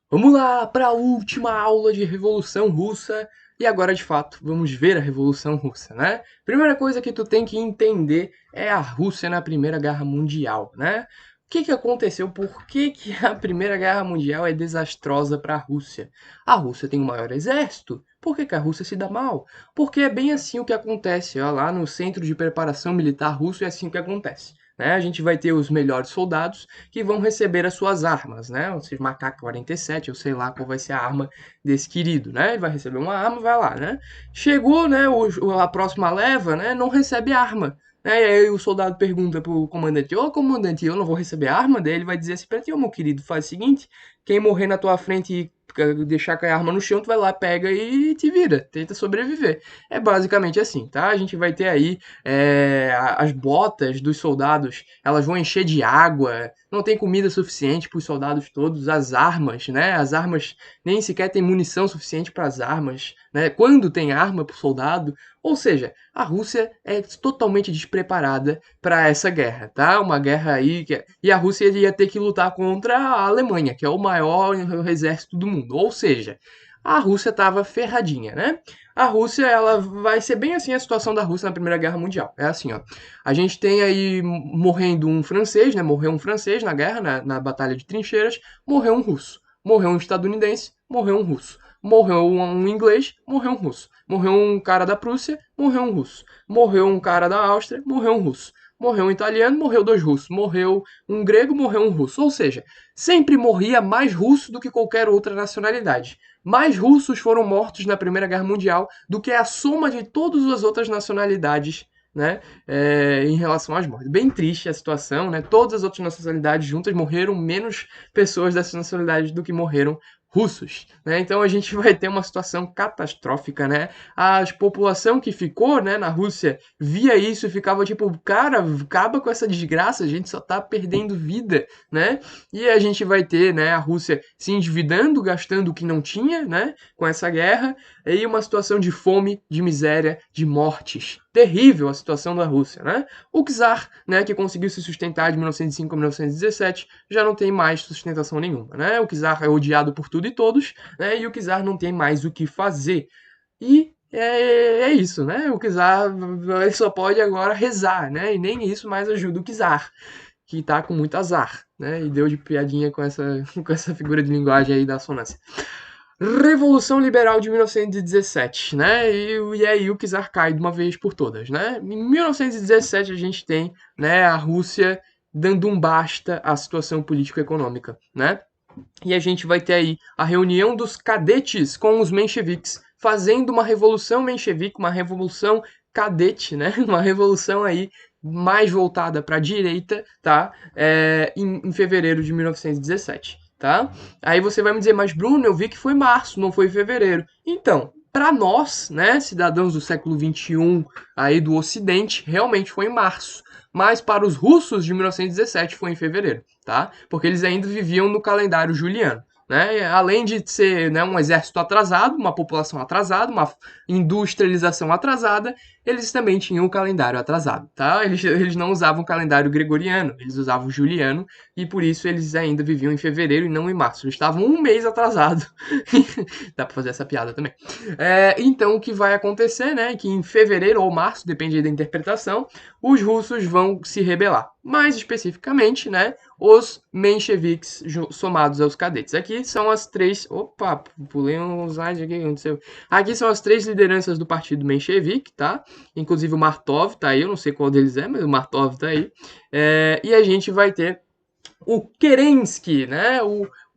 Vamos lá para a última aula de Revolução Russa e agora de fato vamos ver a Revolução Russa, né? Primeira coisa que tu tem que entender é a Rússia na Primeira Guerra Mundial, né? O que aconteceu? Por que a Primeira Guerra Mundial é desastrosa para a Rússia? A Rússia tem o maior exército. Por que a Rússia se dá mal? Porque é bem assim o que acontece, ó, lá no Centro de Preparação Militar Russo é assim que acontece. Né? A gente vai ter os melhores soldados que vão receber as suas armas, né? Ou seja, Macaco 47, eu sei lá qual vai ser a arma desse querido, né? Ele vai receber uma arma, vai lá, né? Chegou, né, a próxima leva, né, não recebe arma. Né? E aí o soldado pergunta pro comandante, ô comandante, eu não vou receber a arma? Daí ele vai dizer assim pra ti, ô meu querido, faz o seguinte, quem morrer na tua frente e deixar cair a arma no chão, tu vai lá, pega e te vira, tenta sobreviver. É basicamente assim, tá? A gente vai ter aí as botas dos soldados, elas vão encher de água, não tem comida suficiente para os soldados todos, as armas, né? As armas nem sequer tem munição suficiente para as armas, né? Quando tem arma para o soldado, ou seja, a Rússia é totalmente despreparada para essa guerra, tá? Uma guerra aí e a Rússia ia ter que lutar contra a Alemanha, que é o maior exército do mundo, ou seja, a Rússia estava ferradinha, né? A Rússia, ela vai ser bem assim a situação da Rússia na Primeira Guerra Mundial. É assim, ó. A gente tem aí morrendo um francês, né? Morreu um francês na guerra, na Batalha de Trincheiras, morreu um russo. Morreu um estadunidense, morreu um russo. Morreu um inglês, morreu um russo. Morreu um cara da Prússia, morreu um russo. Morreu um cara da Áustria, morreu um russo. Morreu um italiano, morreu dois russos. Morreu um grego, morreu um russo. Ou seja, sempre morria mais russo do que qualquer outra nacionalidade. Mais russos foram mortos na Primeira Guerra Mundial do que a soma de todas as outras nacionalidades, né, em relação às mortes. Bem triste a situação, né? Todas as outras nacionalidades juntas morreram menos pessoas dessas nacionalidades do que morreram russos, né? Então a gente vai ter uma situação catastrófica, né? A população que ficou, né, na Rússia via isso e ficava tipo, cara, acaba com essa desgraça, a gente só tá perdendo vida, né? E a gente vai ter, né, a Rússia se endividando, gastando o que não tinha, né, com essa guerra, e uma situação de fome, de miséria, de mortes. Terrível a situação da Rússia, né? O czar, né, que conseguiu se sustentar de 1905 a 1917, já não tem mais sustentação nenhuma, né? O czar é odiado por tudo e todos, né? E o czar não tem mais o que fazer. E é isso, né? O czar ele só pode agora rezar, né? E nem isso mais ajuda o czar, que tá com muito azar, né? E deu de piadinha com essa, com essa figura de linguagem aí da sonância. Revolução Liberal de 1917, né? E aí o czar cai de uma vez por todas, né? Em 1917 a gente tem, né, a Rússia dando um basta à situação político-econômica, né? E a gente vai ter aí a reunião dos cadetes com os mencheviques, fazendo uma revolução menchevique, uma revolução cadete, né? Uma revolução aí mais voltada para a direita, tá? Em fevereiro de 1917, tá? Aí você vai me dizer, mas Bruno, eu vi que foi março, não foi fevereiro. Então, para nós, né, cidadãos do século XXI, aí do Ocidente, realmente foi em março. Mas para os russos de 1917 foi em fevereiro, tá? Porque eles ainda viviam no calendário juliano. Né? Além de ser, né, um exército atrasado, uma população atrasada, uma industrialização atrasada, eles também tinham o calendário atrasado, tá? Eles não usavam o calendário gregoriano, eles usavam o juliano, e por isso eles ainda viviam em fevereiro e não em março. Eles estavam um mês atrasado. Dá pra fazer essa piada também. Então, o que vai acontecer, né, que em fevereiro ou março, depende da interpretação, os russos vão se rebelar. Mais especificamente, né, os mencheviques somados aos cadetes. Aqui são as três... Opa, pulei um slide aqui, aconteceu. Aqui são as três lideranças do partido menchevique, tá? Inclusive o Martov tá aí, eu não sei qual deles é, mas o Martov tá aí. E a gente vai ter o Kerensky, né?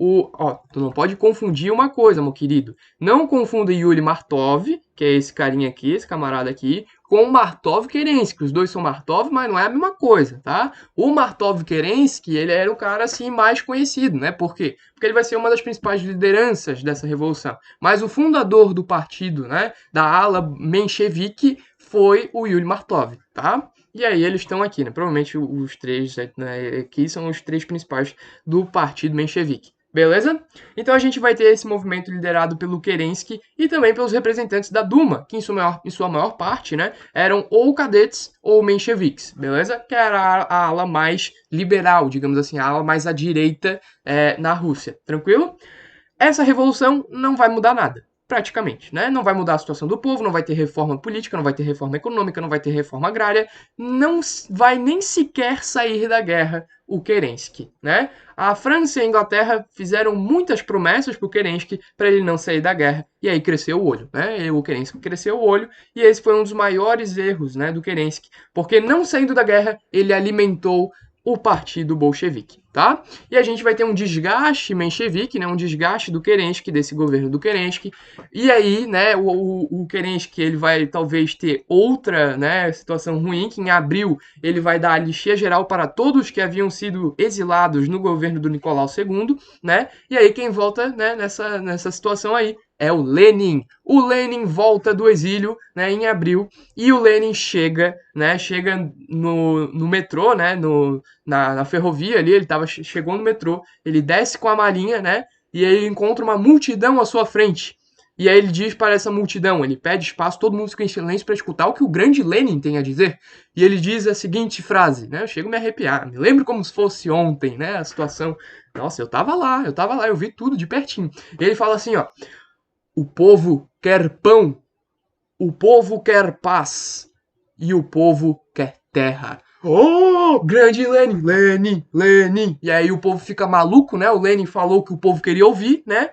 Ó, tu não pode confundir uma coisa, meu querido. Não confunda Yuri Martov, que é esse carinha aqui, esse camarada aqui, com o Martov Kerensky. Os dois são Martov, mas não é a mesma coisa, tá? O Martov Kerensky, ele era o cara assim mais conhecido, né? Por quê? Porque ele vai ser uma das principais lideranças dessa revolução. Mas o fundador do partido, né, da ala menchevique, foi o Yuri Martov, tá? E aí eles estão aqui, né? Provavelmente os três, né, aqui são os três principais do partido menchevique. Beleza? Então a gente vai ter esse movimento liderado pelo Kerensky e também pelos representantes da Duma, que em sua maior parte, né, eram ou cadetes ou mencheviques, beleza? Que era a ala mais liberal, digamos assim, a ala mais à direita na Rússia. Tranquilo? Essa revolução não vai mudar nada, praticamente, né? Não vai mudar a situação do povo, não vai ter reforma política, não vai ter reforma econômica, não vai ter reforma agrária, não vai nem sequer sair da guerra o Kerensky, né? A França e a Inglaterra fizeram muitas promessas para o Kerensky para ele não sair da guerra, e aí cresceu o olho, né? E o Kerensky cresceu o olho, e esse foi um dos maiores erros, né, do Kerensky, porque não saindo da guerra, ele alimentou o partido bolchevique, tá? E a gente vai ter um desgaste menchevique, né, um desgaste do Kerensky, desse governo do Kerensky, e aí, né, o Kerensky, ele vai talvez ter outra, né, situação ruim, que em abril ele vai dar a anistia geral para todos que haviam sido exilados no governo do Nicolau II, né, e aí quem volta, né, nessa situação aí é o Lenin. O Lenin volta do exílio, né, em abril, e o Lenin chega, né, chega no metrô, né, na ferrovia ali, chegou no metrô, ele desce com a malinha, né, e aí ele encontra uma multidão à sua frente. E aí ele diz para essa multidão, ele pede espaço, todo mundo fica em silêncio para escutar o que o grande Lenin tem a dizer. E ele diz a seguinte frase, né, eu chego a me arrepiar, me lembro como se fosse ontem, né, a situação. Nossa, eu tava lá, eu vi tudo de pertinho. E ele fala assim, ó, o povo quer pão, o povo quer paz e o povo quer terra. Oh, grande Lenin, Lenin, Lenin. E aí o povo fica maluco, né? O Lenin falou que o povo queria ouvir, né?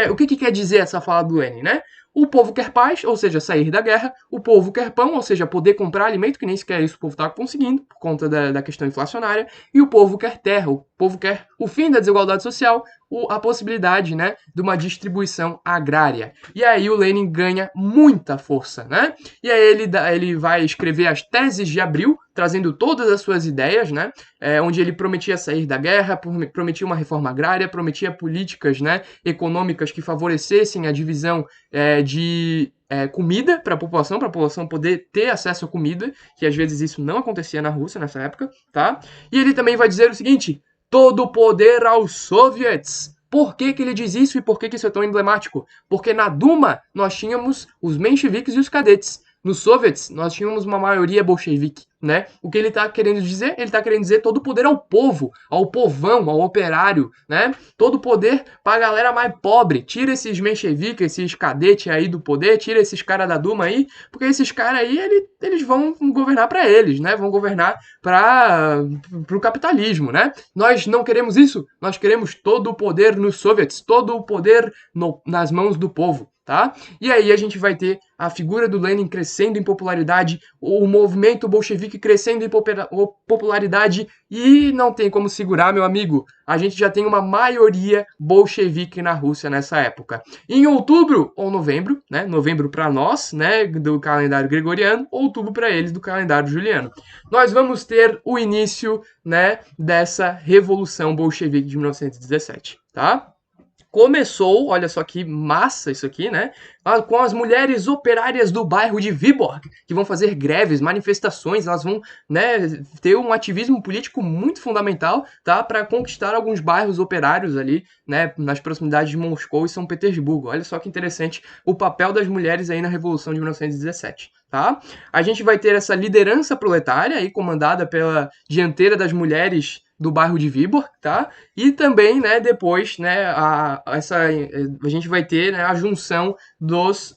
O que quer dizer essa fala do Lenin, né? O povo quer paz, ou seja, sair da guerra. O povo quer pão, ou seja, poder comprar alimento, que nem sequer isso o povo está conseguindo, por conta da questão inflacionária. E o povo quer terra, o povo quer o fim da desigualdade social, a possibilidade, né, de uma distribuição agrária. E aí o Lenin ganha muita força, né? E aí ele vai escrever as teses de abril, trazendo todas as suas ideias, né? Onde ele prometia sair da guerra, prometia uma reforma agrária, prometia políticas, né, econômicas que favorecessem a divisão de comida para a população poder ter acesso à comida, que às vezes isso não acontecia na Rússia nessa época, tá? E ele também vai dizer o seguinte: todo o poder aos soviets. Por que ele diz isso e por que isso é tão emblemático? Porque na Duma nós tínhamos os mencheviques e os cadetes. Nos soviets nós tínhamos uma maioria bolchevique, né? O que ele está querendo dizer? Ele está querendo dizer todo o poder ao povo, ao povão, ao operário, né? Todo o poder para a galera mais pobre. Tira esses mencheviques, esses cadetes aí do poder, tira esses caras da Duma aí, porque esses caras aí, eles vão governar para eles, né? Vão governar para o capitalismo, né? Nós não queremos isso, nós queremos todo o poder nos soviets, todo o poder nas mãos do povo. Tá? E aí a gente vai ter a figura do Lenin crescendo em popularidade, o movimento bolchevique crescendo em popularidade e não tem como segurar, meu amigo. A gente já tem uma maioria bolchevique na Rússia nessa época. Em outubro ou novembro, né? Novembro para nós, né, do calendário gregoriano, outubro para eles do calendário juliano. Nós vamos ter o início, né, dessa revolução bolchevique de 1917, tá? Começou, olha só que massa isso aqui, né? Com as mulheres operárias do bairro de Vyborg, que vão fazer greves, manifestações, elas vão, né, ter um ativismo político muito fundamental, tá, para conquistar alguns bairros operários ali, né, nas proximidades de Moscou e São Petersburgo. Olha só que interessante o papel das mulheres aí na Revolução de 1917. Tá? A gente vai ter essa liderança proletária aí comandada pela dianteira das mulheres do bairro de Vyborg, tá? E também, né, depois, né, a gente vai ter, né, a junção dos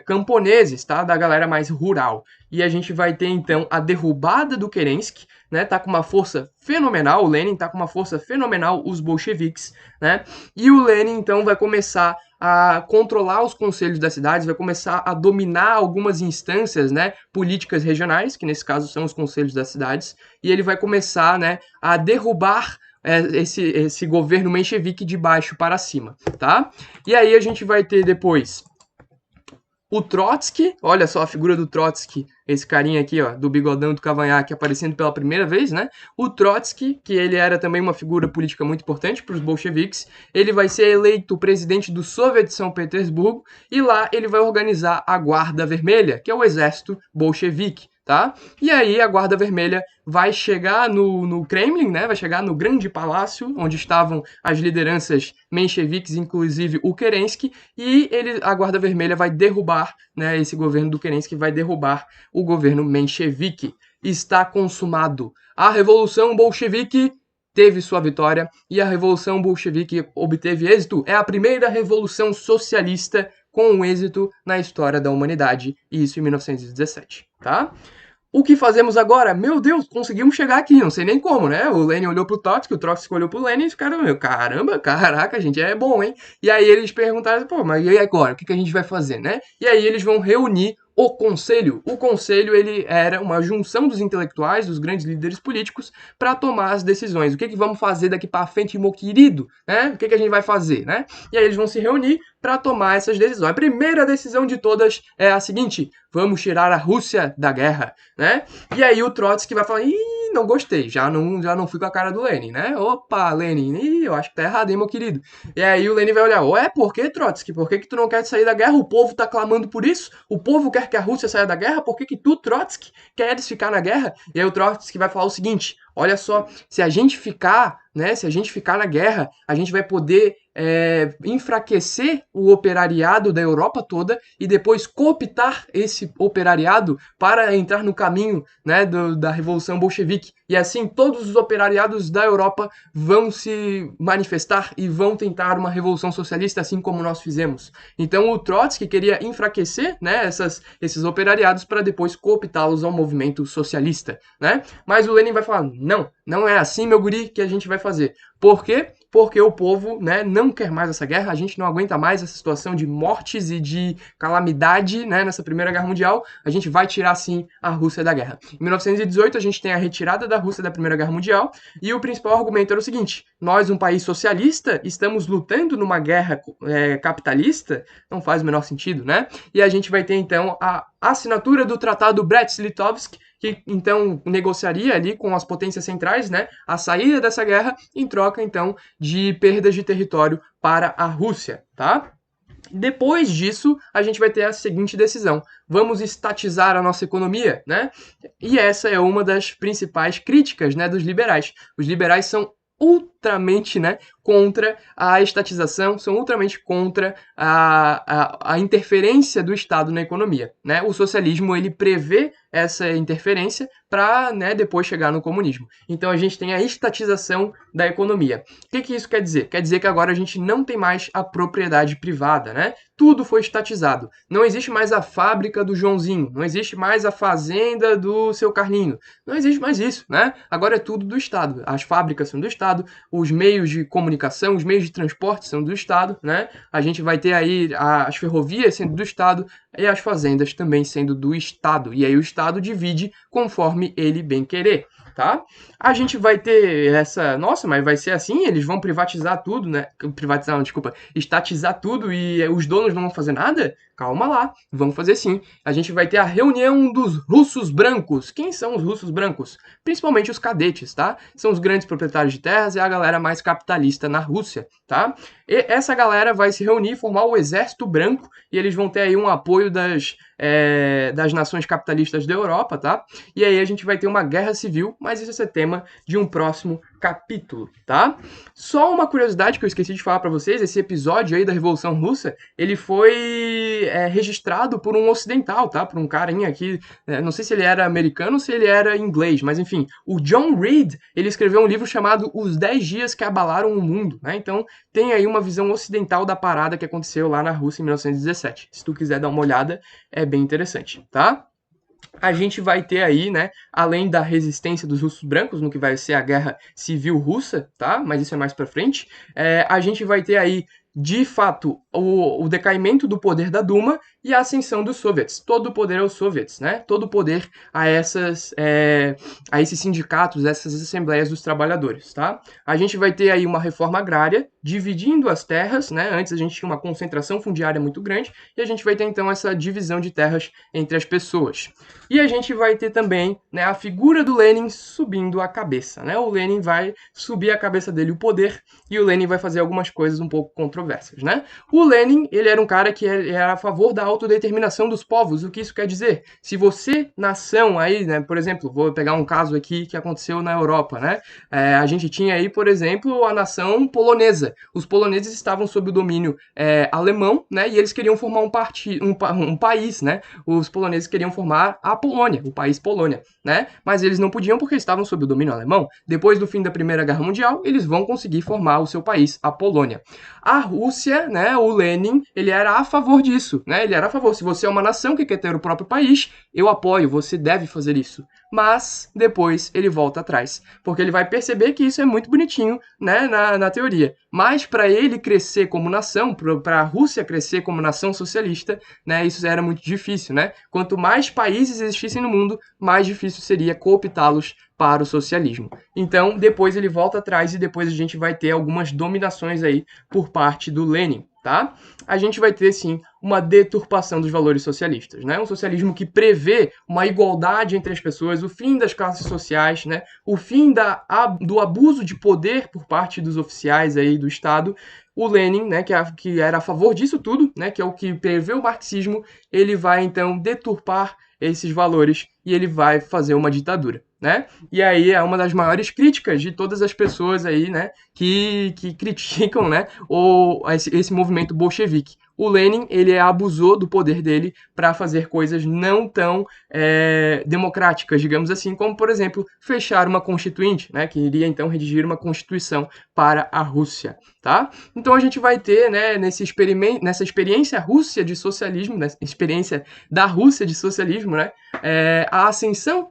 camponeses, tá? Da galera mais rural. E a gente vai ter, então, a derrubada do Kerensky, né? Tá com uma força fenomenal, o Lenin tá com uma força fenomenal, os bolcheviques, né? E o Lenin, então, vai começar a controlar os conselhos das cidades, vai começar a dominar algumas instâncias, né, políticas regionais, que nesse caso são os conselhos das cidades, e ele vai começar, né, a derrubar esse governo menchevique de baixo para cima, tá? E aí a gente vai ter depois o Trotsky, olha só a figura do Trotsky, esse carinha aqui, ó, do bigodão do cavanhaque aparecendo pela primeira vez, né? O Trotsky, que ele era também uma figura política muito importante para os bolcheviques, ele vai ser eleito presidente do Soviet de São Petersburgo e lá ele vai organizar a Guarda Vermelha, que é o exército bolchevique. Tá? E aí a Guarda Vermelha vai chegar no Kremlin, né? Vai chegar no grande palácio onde estavam as lideranças mencheviques, inclusive o Kerensky, e a Guarda Vermelha vai derrubar, né, esse governo do Kerensky, vai derrubar o governo menchevique. Está consumado. A Revolução Bolchevique teve sua vitória e a Revolução Bolchevique obteve êxito. É a primeira revolução socialista com êxito na história da humanidade, e isso em 1917, tá? O que fazemos agora? Meu Deus, conseguimos chegar aqui, não sei nem como, né? O Lenin olhou pro Trotsky, o Trotsky olhou pro Lenin e os caras, meu, caramba, caraca, a gente é bom, hein? E aí eles perguntaram, pô, mas e aí agora? O que a gente vai fazer, né? E aí eles vão reunir o conselho. O conselho, ele era uma junção dos intelectuais, dos grandes líderes políticos, para tomar as decisões. O que vamos fazer daqui para frente, meu querido? Né? O que a gente vai fazer, né? E aí eles vão se reunir para tomar essas decisões. A primeira decisão de todas é a seguinte: vamos tirar a Rússia da guerra, né? E aí o Trotsky vai falar, ih, não gostei, já não fui com a cara do Lenin, né? Opa, Lenin, ih, eu acho que tá errado, hein, meu querido? E aí o Lenin vai olhar, ué, por que, Trotsky? Por que tu não quer sair da guerra? O povo tá clamando por isso? O povo quer que a Rússia saia da guerra? Por que tu, Trotsky, queres ficar na guerra? E aí o Trotsky vai falar o seguinte, olha só, se a gente ficar na guerra, a gente vai poder enfraquecer o operariado da Europa toda e depois cooptar esse operariado para entrar no caminho, né, da Revolução Bolchevique. E assim todos os operariados da Europa vão se manifestar e vão tentar uma revolução socialista, assim como nós fizemos. Então o Trotsky queria enfraquecer, né, esses operariados para depois cooptá-los ao movimento socialista, né? Mas o Lenin vai falar, não é assim, meu guri, que a gente vai fazer. Por quê? Porque o povo, né, não quer mais essa guerra, a gente não aguenta mais essa situação de mortes e de calamidade, né, nessa Primeira Guerra Mundial, a gente vai tirar, sim, a Rússia da guerra. Em 1918, a gente tem a retirada da Rússia da Primeira Guerra Mundial, e o principal argumento era o seguinte, nós, um país socialista, estamos lutando numa guerra capitalista, não faz o menor sentido, né? E a gente vai ter, então, a assinatura do Tratado Brest-Litovsk, que então negociaria ali com as potências centrais, né, a saída dessa guerra em troca então de perdas de território para a Rússia, tá? Depois disso, a gente vai ter a seguinte decisão: vamos estatizar a nossa economia, né? E essa é uma das principais críticas, né, dos liberais. Os liberais são ultramente, né, contra a estatização, são ultramente contra a interferência do Estado na economia, né? O socialismo, ele prevê essa interferência para, né, depois chegar no comunismo. Então a gente tem a estatização da economia. O que isso quer dizer? Quer dizer que agora a gente não tem mais a propriedade privada, né? Tudo foi estatizado. Não existe mais a fábrica do Joãozinho, não existe mais a fazenda do seu Carlinho. Não existe mais isso, né? Agora é tudo do Estado. As fábricas são do Estado, os meios de comunicação, os meios de transporte são do Estado, né? A gente vai ter aí as ferrovias sendo do Estado e as fazendas também sendo do Estado. E aí o Estado divide conforme ele bem querer, tá? A gente vai ter essa... Nossa, mas vai ser assim? Eles vão privatizar tudo, né? Privatizar, não, desculpa. Estatizar tudo e os donos não vão fazer nada? Calma lá, vamos fazer sim. A gente vai ter a reunião dos russos brancos. Quem são os russos brancos? Principalmente os cadetes, tá? São os grandes proprietários de terras e a galera mais capitalista na Rússia, tá? E essa galera vai se reunir e formar o Exército Branco e eles vão ter aí um apoio das nações capitalistas da Europa, tá? E aí a gente vai ter uma guerra civil, mas isso é tema de um próximo capítulo, tá? Só uma curiosidade que eu esqueci de falar para vocês, esse episódio aí da Revolução Russa, ele foi registrado por um ocidental, tá? Por um carinha aqui, não sei se ele era americano ou se ele era inglês, mas enfim, o John Reed, ele escreveu um livro chamado Os 10 Dias que Abalaram o Mundo, né? Então tem aí uma visão ocidental da parada que aconteceu lá na Rússia em 1917. Se tu quiser dar uma olhada, é bem interessante, tá? A gente vai ter aí, né, além da resistência dos russos brancos, no que vai ser a guerra civil russa, tá? Mas isso é mais pra frente. A gente vai ter aí, de fato, o decaimento do poder da Duma e a ascensão dos soviets. Todo o poder aos soviets, né? Todo o poder a esses sindicatos, essas assembleias dos trabalhadores, tá? A gente vai ter aí uma reforma agrária, dividindo as terras, né? Antes a gente tinha uma concentração fundiária muito grande, e a gente vai ter então essa divisão de terras entre as pessoas. E a gente vai ter também, né, a figura do Lenin subindo a cabeça, né? O Lenin vai subir a cabeça dele o poder, e o Lenin vai fazer algumas coisas um pouco controversas, né? O Lenin, ele era um cara que era a favor da autodeterminação dos povos. O que isso quer dizer? Se você, nação aí, né, por exemplo, vou pegar um caso aqui que aconteceu na Europa, né? A gente tinha aí, por exemplo, a nação polonesa. Os poloneses estavam sob o domínio alemão, né? E eles queriam formar um país, né? Os poloneses queriam formar a Polônia, o país Polônia, né? Mas eles não podiam porque estavam sob o domínio alemão. Depois do fim da Primeira Guerra Mundial, eles vão conseguir formar o seu país, a Polônia. A Rússia, né, o Lenin, ele era a favor disso, né? Ele era a favor. Se você é uma nação que quer ter o próprio país, eu apoio, você deve fazer isso. Mas depois ele volta atrás, porque ele vai perceber que isso é muito bonitinho, né, na teoria. Mas para ele crescer como nação, para a Rússia crescer como nação socialista, né, isso era muito difícil, né? Quanto mais países existissem no mundo, mais difícil seria cooptá-los para o socialismo. Então, depois ele volta atrás e depois a gente vai ter algumas dominações aí por parte do Lenin, tá? A gente vai ter, sim, uma deturpação dos valores socialistas, né? Um socialismo que prevê uma igualdade entre as pessoas, o fim das classes sociais, né? O fim do abuso de poder por parte dos oficiais aí do Estado. O Lenin, né, que era a favor disso tudo, né, que é o que prevê o marxismo, ele vai, então, deturpar esses valores e ele vai fazer uma ditadura, né? E aí é uma das maiores críticas de todas as pessoas aí, né, que criticam, né, esse movimento bolchevique. O Lenin, ele abusou do poder dele para fazer coisas não tão democráticas, digamos assim, como, por exemplo, fechar uma constituinte, né, que iria, então, redigir uma constituição para a Rússia, tá? Então a gente vai ter, né, nessa experiência russa de socialismo, nessa experiência da Rússia de socialismo, né, a ascensão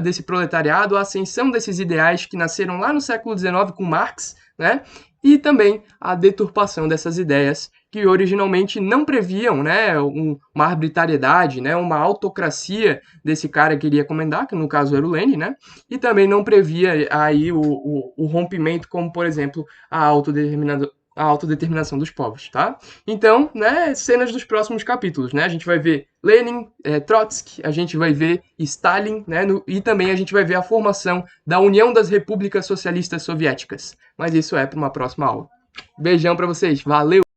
desse proletariado, a ascensão desses ideais que nasceram lá no século XIX com Marx, né, e também a deturpação dessas ideias que originalmente não previam, né, uma arbitrariedade, né, uma autocracia desse cara que iria comandar, que no caso era o Lenin, né, e também não previa aí o rompimento, como, por exemplo, a autodeterminação dos povos, tá? Então, né, cenas dos próximos capítulos, né? A gente vai ver Lenin, Trotsky, a gente vai ver Stalin, né? E também a gente vai ver a formação da União das Repúblicas Socialistas Soviéticas. Mas isso é para uma próxima aula. Beijão para vocês, valeu!